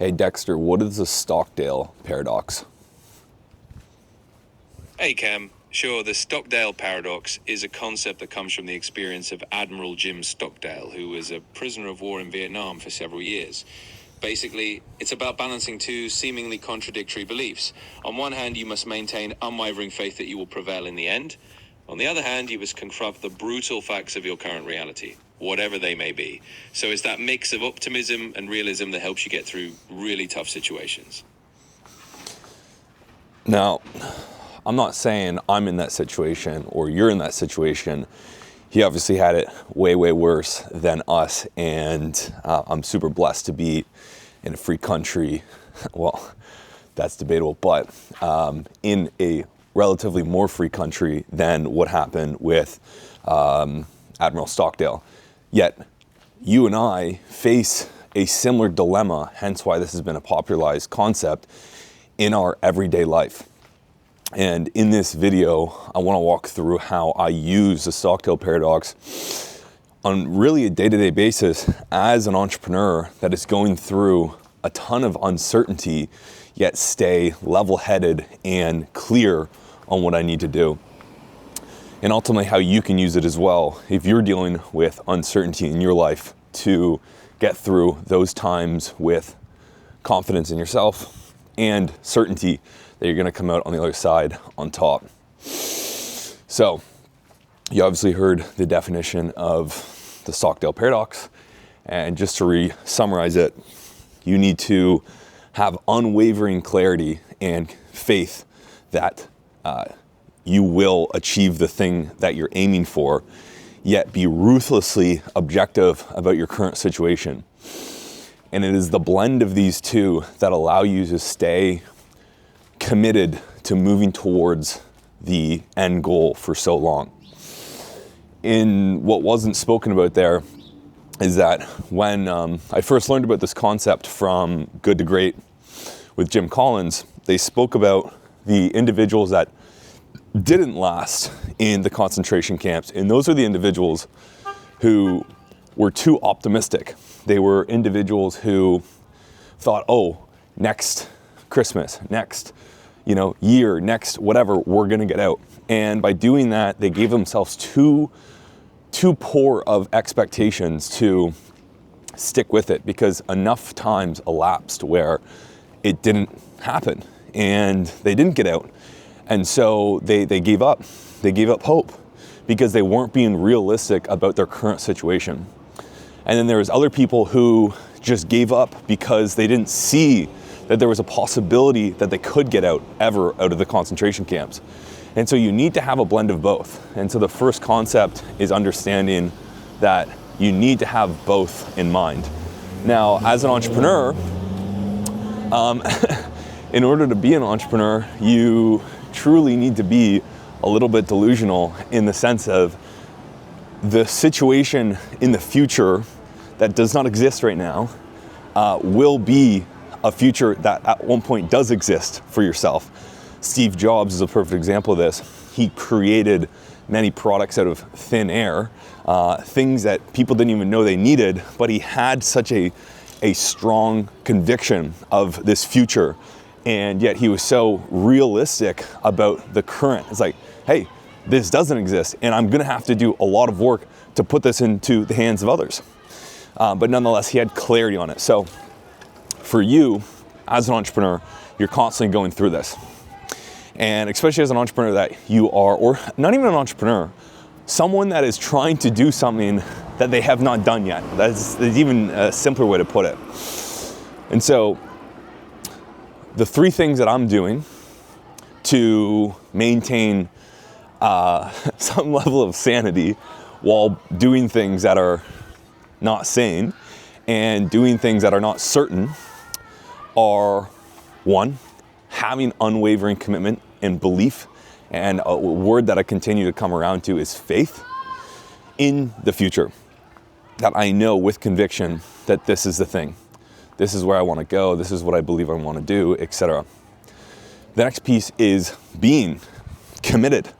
Hey Dexter, what is the Stockdale Paradox? Hey Cam, sure, the Stockdale Paradox is a concept that comes from the experience of Admiral Jim Stockdale, who was a prisoner of war in Vietnam for several years. Basically, it's about balancing two seemingly contradictory beliefs. On one hand, you must maintain unwavering faith that you will prevail in the end. On the other hand, you must confront the brutal facts of your current reality, whatever they may be. So it's that mix of optimism and realism that helps you get through really tough situations. Now, I'm not saying I'm in that situation or you're in that situation. He obviously had it way, way worse than us, and I'm super blessed to be in a free country. Well, that's debatable, but in a relatively more free country than what happened with Admiral Stockdale. Yet, you and I face a similar dilemma, hence why this has been a popularized concept in our everyday life. And in this video, I want to walk through how I use the Stockdale Paradox on really a day-to-day basis as an entrepreneur that is going through a ton of uncertainty, yet stay level-headed and clear on what I need to do. And ultimately how you can use it as well if you're dealing with uncertainty in your life to get through those times with confidence in yourself and certainty that you're going to come out on the other side on top. So, you obviously heard the definition of the Stockdale Paradox, and just to summarize it, you need to have unwavering clarity and faith that you will achieve the thing that you're aiming for, yet be ruthlessly objective about your current situation. And it is the blend of these two that allow you to stay committed to moving towards the end goal for so long. In what wasn't spoken about there is that when I first learned about this concept from Good to Great with Jim Collins, they spoke about the individuals that didn't last in the concentration camps. And those are the individuals who were too optimistic. They were individuals who thought, oh, next Christmas, next year, next whatever, we're gonna get out. And by doing that, they gave themselves too poor of expectations to stick with it, because enough times elapsed where it didn't happen and they didn't get out. And so they gave up. They gave up hope because they weren't being realistic about their current situation. And then there was other people who just gave up because they didn't see that there was a possibility that they could get out of the concentration camps. And so you need to have a blend of both. And so the first concept is understanding that you need to have both in mind. Now, as an entrepreneur, in order to be an entrepreneur, you truly need to be a little bit delusional in the sense of the situation in the future that does not exist right now will be a future that at one point does exist for yourself. Steve Jobs is a perfect example of this. He created many products out of thin air, things that people didn't even know they needed, but he had such a strong conviction of this future. And yet he was so realistic about the current. It's like, hey, this doesn't exist, and I'm gonna have to do a lot of work to put this into the hands of others. But nonetheless, he had clarity on it. So for you, as an entrepreneur, you're constantly going through this. And especially as an entrepreneur that you are, or not even an entrepreneur, someone that is trying to do something that they have not done yet. That's even a simpler way to put it. And so the three things that I'm doing to maintain some level of sanity while doing things that are not sane and doing things that are not certain are, one, having unwavering commitment and belief, and a word that I continue to come around to is faith in the future, that I know with conviction that this is the thing. This is where I want to go. This is what I believe I want to do, etc. The next piece is being committed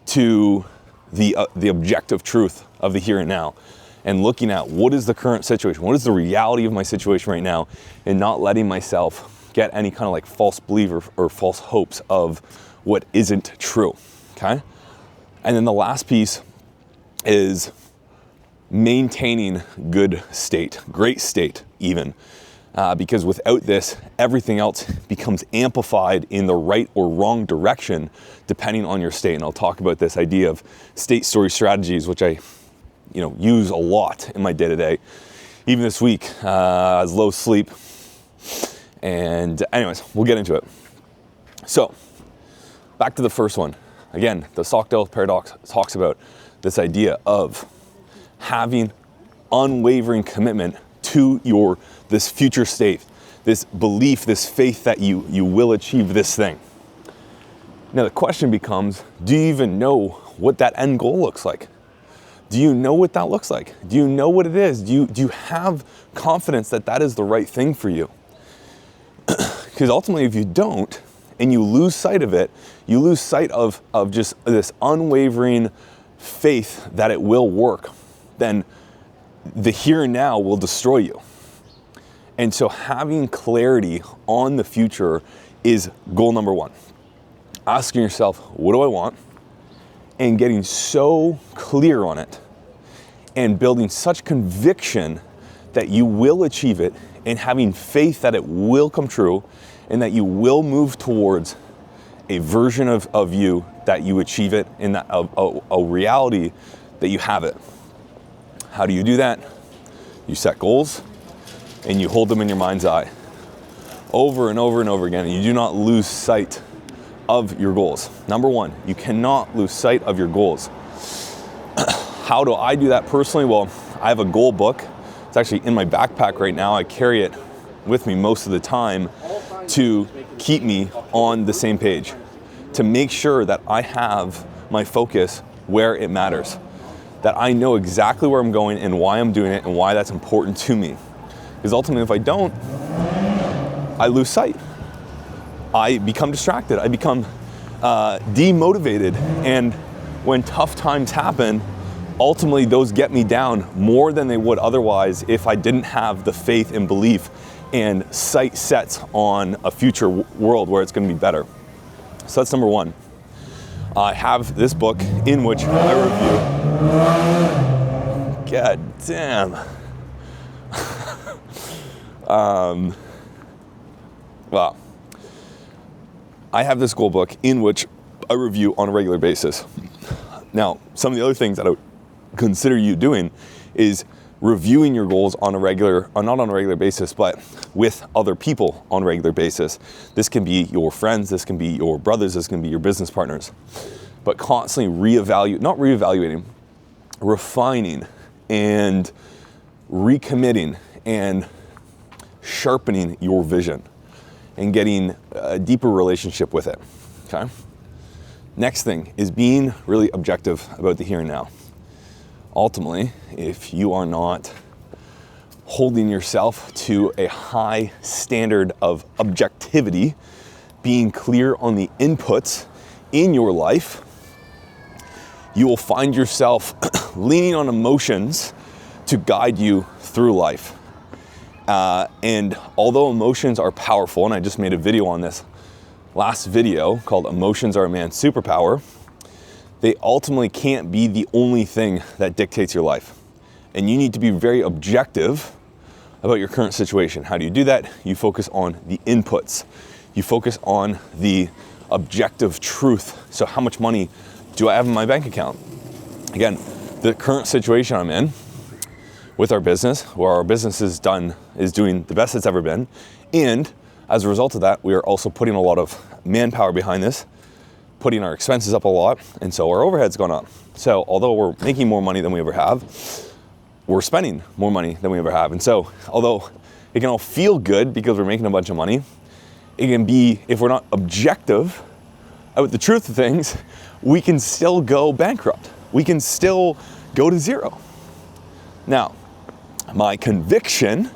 to the objective truth of the here and now. and looking at what is the current situation, what is the reality of my situation right now, and not letting myself get any kind of like false belief or false hopes of what isn't true, okay? And then the last piece is maintaining good state, great state even, because without this, everything else becomes amplified in the right or wrong direction depending on your state. And I'll talk about this idea of state story strategies, which I use a lot in my day-to-day. Even this week, I was low sleep. And anyways, we'll get into it. So, back to the first one. Again, the Stockdale Paradox talks about this idea of having unwavering commitment to this future state, this belief, this faith that you will achieve this thing. Now the question becomes, do you even know what that end goal looks like? Do you know what that looks like? Do you know what it is? Do you have confidence that that is the right thing for you? Because ultimately, if you don't, and you lose sight of it, you lose sight of just this unwavering faith that it will work, then the here and now will destroy you. And so having clarity on the future is goal number one. Asking yourself, what do I want? And getting so clear on it and building such conviction that you will achieve it, and having faith that it will come true and that you will move towards a version of you that you achieve it, and that a reality that you have it. How do you do that? You set goals and you hold them in your mind's eye over and over and over again, and you do not lose sight of your goals. Number one, you cannot lose sight of your goals. How do I do that personally? Well, I have a goal book. It's actually in my backpack right now. I carry it with me most of the time to keep me on the same page, to make sure that I have my focus where it matters, that I know exactly where I'm going and why I'm doing it and why that's important to me. Because ultimately, if I don't, I lose sight. I become distracted. I become demotivated. And when tough times happen, ultimately those get me down more than they would otherwise if I didn't have the faith and belief and sight sets on a future world where it's going to be better. So that's number one. I have this book in which I review. God damn. Well, I have this goal book in which I review on a regular basis. Now, some of the other things that I would consider you doing is reviewing your goals on a regular, or not on a regular basis, but with other people on a regular basis. This can be your friends, this can be your brothers, this can be your business partners. But constantly refining and recommitting and sharpening your vision and getting a deeper relationship with it, okay? Next thing is being really objective about the here and now. Ultimately, if you are not holding yourself to a high standard of objectivity, being clear on the inputs in your life, you will find yourself leaning on emotions to guide you through life. And although emotions are powerful, and I just made a video on this last video called Emotions Are a Man's Superpower, they ultimately can't be the only thing that dictates your life. And you need to be very objective about your current situation. How do you do that? You focus on the inputs. You focus on the objective truth. So how much money do I have in my bank account? Again, the current situation I'm in with our business, where our business is doing the best it's ever been. And as a result of that, we are also putting a lot of manpower behind this, putting our expenses up a lot, and so our overhead's gone up. So although we're making more money than we ever have, we're spending more money than we ever have. And so although it can all feel good because we're making a bunch of money, it can be, if we're not objective about the truth of things, we can still go bankrupt. We can still go to zero. Now, my conviction,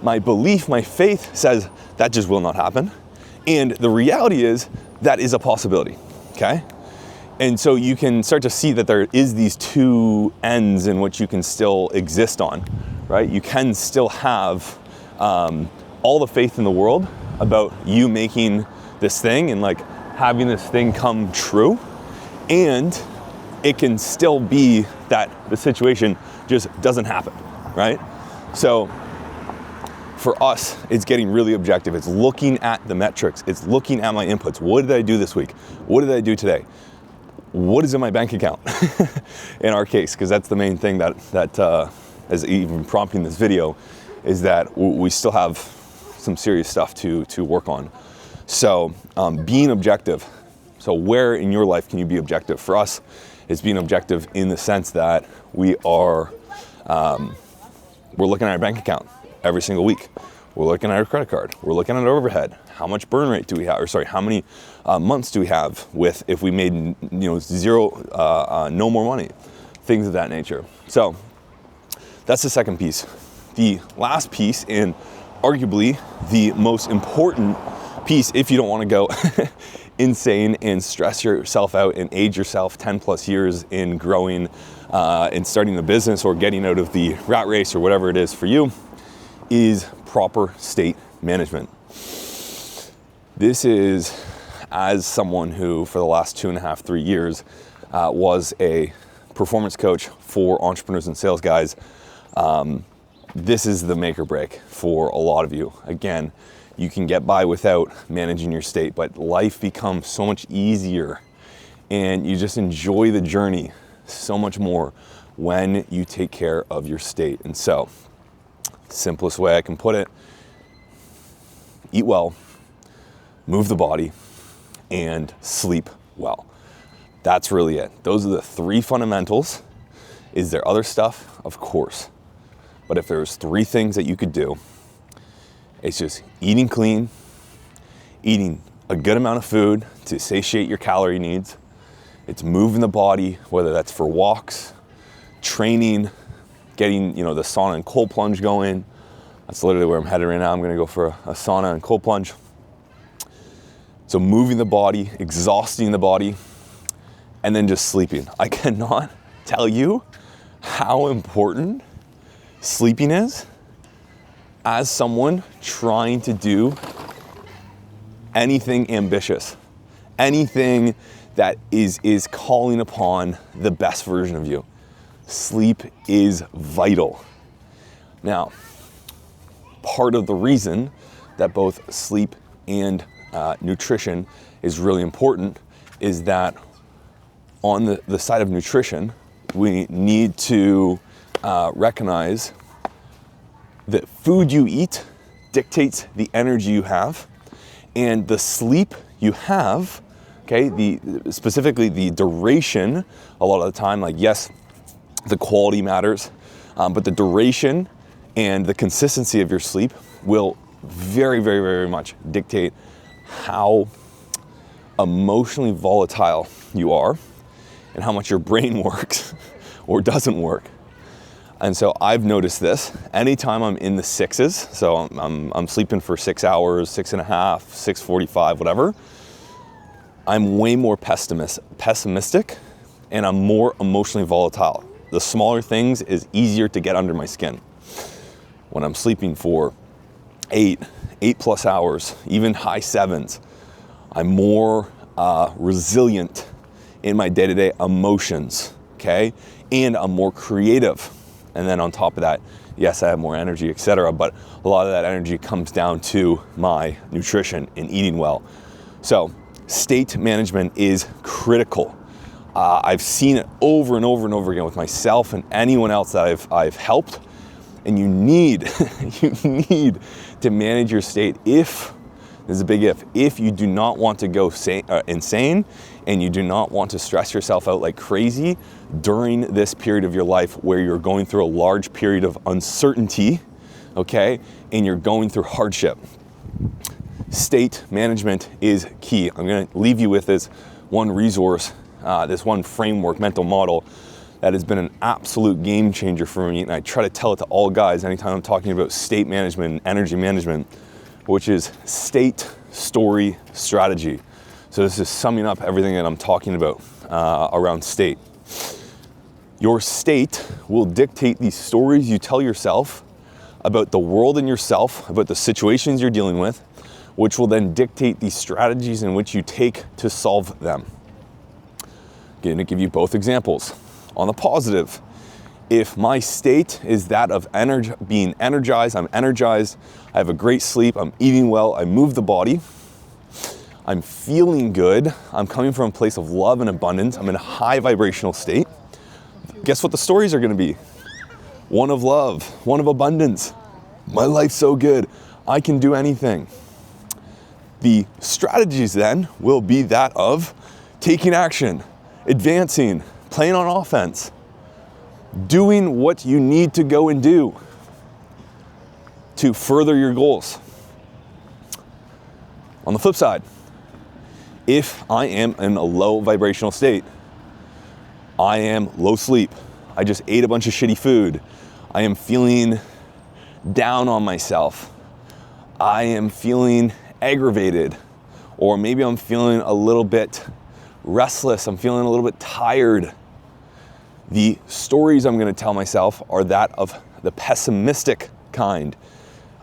my belief, my faith says that just will not happen. And the reality is that is a possibility, okay? And so you can start to see that there is these two ends in which you can still exist on, right? You can still have all the faith in the world about you making this thing and like having this thing come true. And it can still be that the situation just doesn't happen, right? So for us, it's getting really objective. It's looking at the metrics. It's looking at my inputs. What did I do this week? What did I do today? What is in my bank account? In our case, because that's the main thing that is even prompting this video, is that we still have some serious stuff to work on. So being objective. So where in your life can you be objective? For us, it's being objective in the sense that we're looking at our bank account every single week. We're looking at our credit card. We're looking at our overhead. How much burn rate do we have? Or sorry, how many months do we have with if we made zero, no more money, things of that nature. So that's the second piece. The last piece, and arguably the most important piece, if you don't want to go insane and stress yourself out and age yourself 10 plus years in growing and starting the business or getting out of the rat race or whatever it is for you, is proper state management. This is, as someone who for the last 2.5, 3 years was a performance coach for entrepreneurs and sales guys, this is the make or break for a lot of you. Again, you can get by without managing your state, but life becomes so much easier and you just enjoy the journey so much more when you take care of your state. And so, simplest way I can put it, eat well, move the body, and sleep well. That's really it. Those are the three fundamentals. Is there other stuff? Of course. But if there's three things that you could do, it's just eating clean, eating a good amount of food to satiate your calorie needs. It's moving the body, whether that's for walks, training, getting the sauna and cold plunge going. That's literally where I'm headed right now. I'm gonna go for a sauna and cold plunge. So moving the body, exhausting the body, and then just sleeping. I cannot tell you how important sleeping is as someone trying to do anything ambitious, anything that is calling upon the best version of you. Sleep is vital. Now, part of the reason that both sleep and nutrition is really important is that on the side of nutrition, we need to recognize that food you eat dictates the energy you have, and the sleep you have, okay, specifically the duration, a lot of the time, like yes, the quality matters, but the duration and the consistency of your sleep will very, very, very much dictate how emotionally volatile you are and how much your brain works or doesn't work. And so I've noticed this anytime I'm in the sixes, so I'm sleeping for 6 hours, 6.5, 6:45, whatever, I'm way more pessimistic and I'm more emotionally volatile. The smaller things is easier to get under my skin. When I'm sleeping for 8 plus hours, even high 7s, I'm more resilient in my day-to-day emotions, okay? And I'm more creative. And then on top of that, yes, I have more energy, etc. But a lot of that energy comes down to my nutrition and eating well. So state management is critical. I've seen it over and over and over again with myself and anyone else that I've helped. And you need to manage your state if, this is a big if you do not want to go insane and you do not want to stress yourself out like crazy during this period of your life where you're going through a large period of uncertainty, okay, and you're going through hardship. State management is key. I'm gonna leave you with this one resource, this one framework, mental model that has been an absolute game changer for me, and I try to tell it to all guys anytime I'm talking about state management and energy management, which is state, story, strategy. So this is summing up everything that I'm talking about. around state. Your state will dictate the stories you tell yourself about the world and yourself, about the situations you're dealing with, which will then dictate the strategies in which you take to solve them. I'm going to give you both examples. On the positive, if my state is that of being energized, I'm energized, I have a great sleep, I'm eating well, I move the body, I'm feeling good, I'm coming from a place of love and abundance, I'm in a high vibrational state, guess what the stories are going to be? One of love, one of abundance. My life's so good, I can do anything. The strategies then will be that of taking action, advancing, playing on offense, doing what you need to go and do to further your goals. On the flip side, if I am in a low vibrational state, I am low sleep, I just ate a bunch of shitty food, I am feeling down on myself, I am feeling aggravated, or maybe I'm feeling a little bit restless, I'm feeling a little bit tired. The stories I'm going to tell myself are that of the pessimistic kind.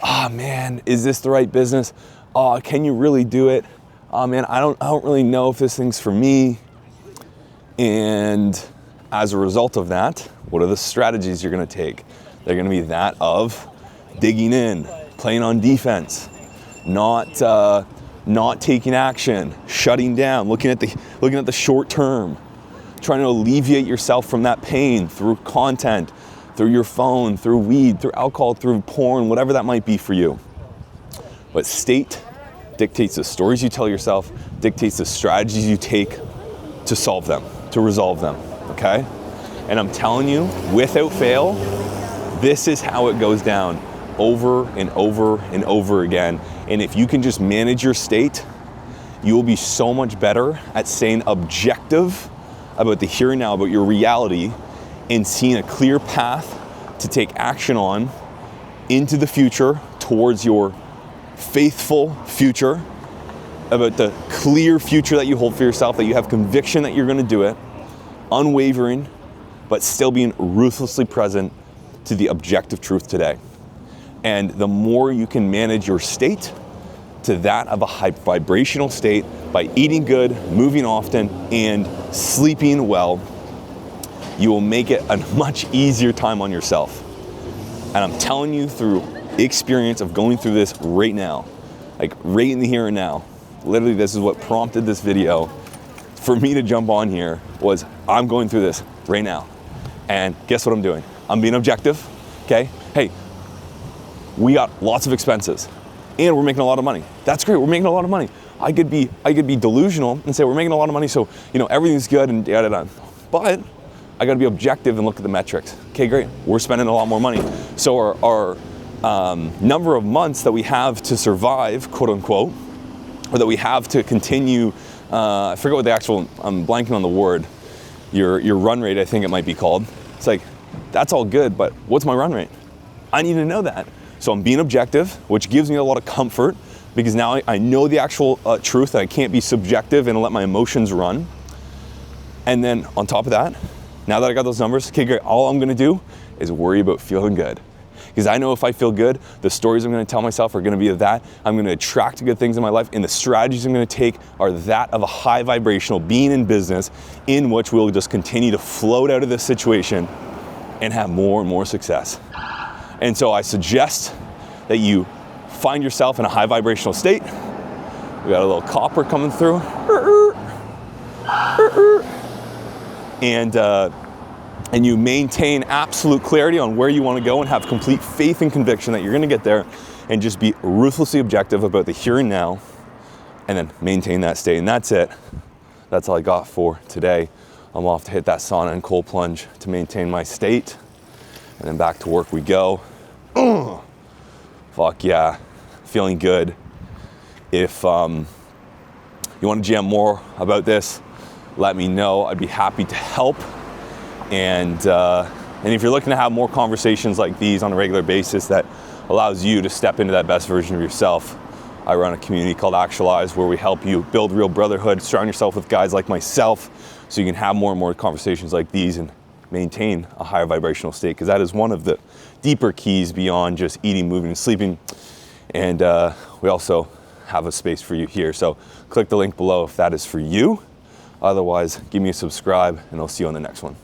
Ah, man, is this the right business? Oh, can you really do it? Oh man, I don't really know if this thing's for me. And as a result of that, what are the strategies you're going to take? They're going to be that of digging in, playing on defense, not taking action, shutting down, looking at the short term, trying to alleviate yourself from that pain through content, through your phone, through weed, through alcohol, through porn, whatever that might be for you. But state dictates the stories you tell yourself, dictates the strategies you take to solve them, to resolve them, okay? And I'm telling you, without fail, this is how it goes down over and over and over again. And if you can just manage your state, you will be so much better at staying objective about the here and now, about your reality, and seeing a clear path to take action on into the future towards your faithful future, about the clear future that you hold for yourself, that you have conviction that you're going to do it, unwavering, but still being ruthlessly present to the objective truth today. And the more you can manage your state to that of a high vibrational state by eating good, moving often, and sleeping well, you will make it a much easier time on yourself. And I'm telling you through experience of going through this right now, like right in the here and now. Literally, this is what prompted this video for me to jump on here, was I'm going through this right now. And guess what I'm doing? I'm being objective, okay? Hey, we got lots of expenses and we're making a lot of money. That's great, we're making a lot of money. I could be delusional and say we're making a lot of money, so everything's good and da-da-da. But I gotta be objective and look at the metrics. Okay, great, we're spending a lot more money. So our number of months that we have to survive, quote unquote, or that we have to continue, I forget what the actual, I'm blanking on the word, your run rate, I think it might be called. It's like, that's all good, but what's my run rate? I need to know that. So I'm being objective, which gives me a lot of comfort, because now I know the actual truth, that I can't be subjective and let my emotions run. And then on top of that, now that I got those numbers, okay, great, all I'm gonna do is worry about feeling good. Because I know if I feel good, the stories I'm gonna tell myself are gonna be of that. I'm gonna attract good things in my life, and the strategies I'm gonna take are that of a high vibrational being in business, in which we'll just continue to float out of this situation and have more and more success. And so I suggest that you find yourself in a high vibrational state. We got a little copper coming through. And you maintain absolute clarity on where you want to go and have complete faith and conviction that you're going to get there, and just be ruthlessly objective about the here and now, and then maintain that state. And that's it. That's all I got for today. I'm off to hit that sauna and cold plunge to maintain my state, and then back to work we go. Fuck yeah, feeling good. If you want to jam more about this, let me know. I'd be happy to help. And if you're looking to have more conversations like these on a regular basis that allows you to step into that best version of yourself, I run a community called Actualize, where we help you build real brotherhood, surround yourself with guys like myself so you can have more and more conversations like these and maintain a higher vibrational state, because that is one of the deeper keys beyond just eating, moving, and sleeping. And we also have a space for you here. So click the link below if that is for you. Otherwise, give me a subscribe, and I'll see you on the next one.